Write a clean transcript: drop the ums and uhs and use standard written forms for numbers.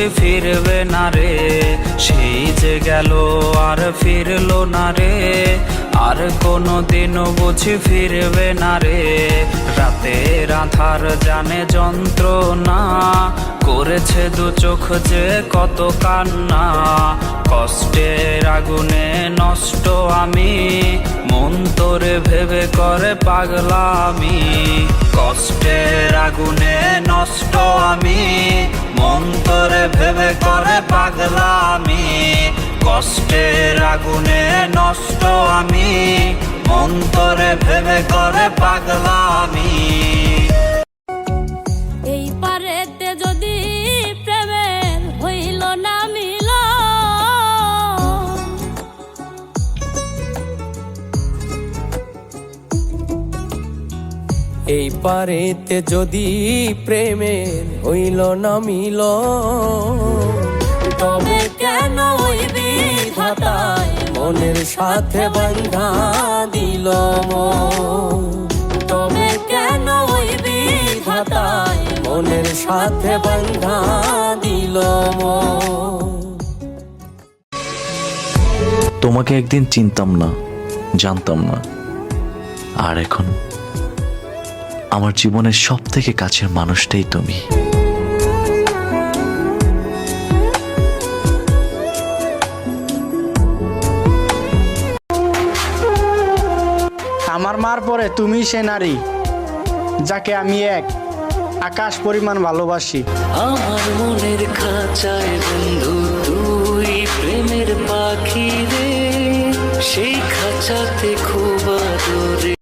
বুঝি ফিরবে না রে, সেই যে গেল আর ফিরলো না রে, আর কোনো দিনও বুঝি ফিরবে না রে। রাতের আধার জানে যন্ত্রণা, করেছে দু চোখ যে কত কান্না। কষ্টের আগুনে নষ্ট আমি, মন তোরে ভেবে করে পাগলামি। কষ্টের আগুনে নষ্ট আমি, মন তোরে ভেবে করে পাগলামি। কষ্টের আগুনে নষ্ট আমি, মন তোরে ভেবে করে পাগলামি। এই পারেতে যদি প্রেমের হইল না মিল, এই পারেতে যদি প্রেমের হইল না মিল, তবে কেন ওই বিধাতায় মনের সাথে বান্ধা দিল মন। তবে কেন ওই বিধাতায় মনের সাথে বান্ধা দিল মন। তোমাকে একদিন চিনতাম না, জানতাম না, আর এখন আমার জীবনের সব থেকে কাছের মানুষটাই তুমি। আমার মার পরে তুমি সে নারী যাকে আমি এক আকাশ পরিমাণ ভালোবাসি। আমার মনের খাঁচায় বন্ধু তুই প্রেমের পাখি রে, সেই খাঁচাতে খুব আদর